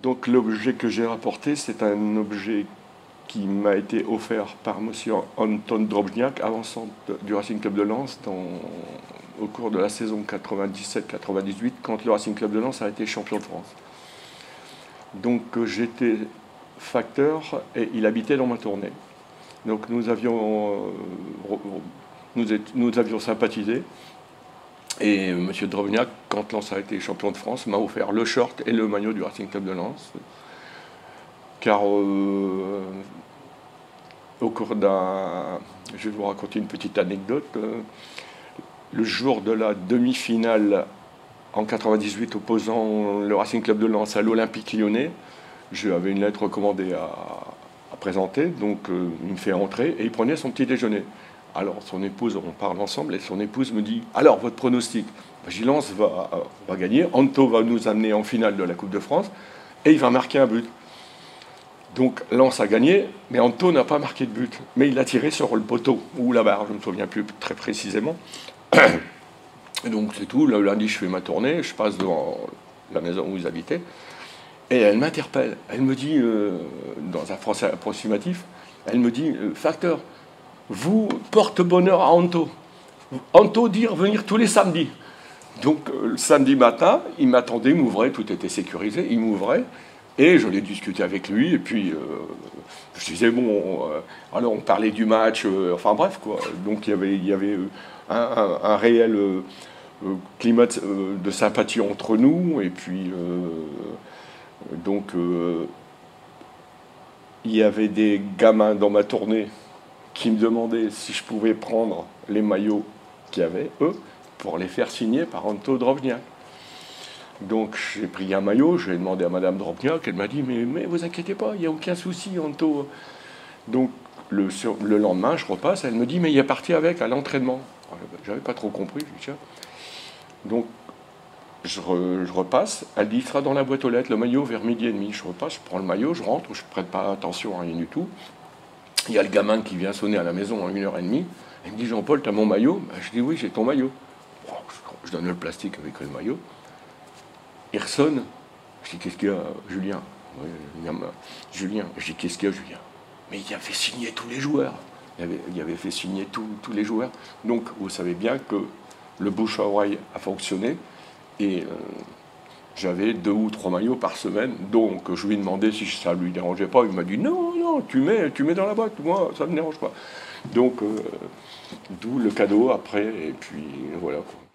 Donc l'objet que j'ai rapporté, c'est un objet qui m'a été offert par monsieur Anton Drobniak, avant-centre du Racing Club de Lens, au cours de la saison 97-98, quand le Racing Club de Lens a été champion de France. Donc j'étais facteur et il habitait dans ma tournée. Donc nous avions sympathisé. Et M. Drobniak, quand Lens a été champion de France, m'a offert le short et le maillot du Racing Club de Lens. Car au cours d'un... Je vais vous raconter une petite anecdote. Le jour de la demi-finale en 98 opposant le Racing Club de Lens à l'Olympique Lyonnais, j'avais une lettre recommandée à présenter, donc il me fait entrer et il prenait son petit déjeuner. Alors son épouse, on parle ensemble, et son épouse me dit « Alors, votre pronostic ?» Lens va gagner, Anto va nous amener en finale de la Coupe de France, et il va marquer un but. Donc Lens a gagné, mais Anto n'a pas marqué de but. Mais il a tiré sur le poteau, ou la barre, je ne me souviens plus très précisément. Et donc c'est tout, le lundi je fais ma tournée, je passe devant la maison où ils habitaient, et elle m'interpelle. Elle me dit, dans un français approximatif, elle me dit « Facteur, vous porte bonheur à Anto. Anto dit revenir tous les samedis. » Donc le samedi matin, il m'attendait, il m'ouvrait, tout était sécurisé, il m'ouvrait, et je l'ai discuté avec lui, et puis je disais, bon, alors on parlait du match, enfin bref, quoi. Donc il y avait un réel climat de sympathie entre nous, et puis donc il y avait des gamins dans ma tournée qui me demandaient si je pouvais prendre les maillots qu'il y avait, eux, pour les faire signer par Anto Drobniak. Donc j'ai pris un maillot, j'ai demandé à Madame Drobniak, elle m'a dit mais vous inquiétez pas, il n'y a aucun souci, Anto. Donc le lendemain, je repasse, elle me dit mais il est parti avec à l'entraînement. J'avais pas trop compris, je dis tiens. Donc je repasse, elle dit il sera dans la boîte aux lettres, le maillot vers 12h30. Je repasse, je prends le maillot, je rentre, je ne prête pas attention à rien du tout. Il y a le gamin qui vient sonner à la maison à 1h30. Il me dit Jean-Paul, tu as mon maillot? Je dis oui, j'ai ton maillot. Je donne le plastique avec le maillot. Il ressonne. Je dis qu'est-ce qu'il y a, Julien? Julien. Je dis qu'est-ce qu'il y a, Julien? Mais il avait signé tous les joueurs. Il avait fait signer tous les joueurs. Donc vous savez bien que le bouche à oreille a fonctionné. Et j'avais 2 ou 3 maillots par semaine. Donc je lui ai demandé si ça ne lui dérangeait pas. Il m'a dit non, tu mets dans la boîte. Moi, ça ne me dérange pas. Donc d'où le cadeau après. Et puis voilà quoi.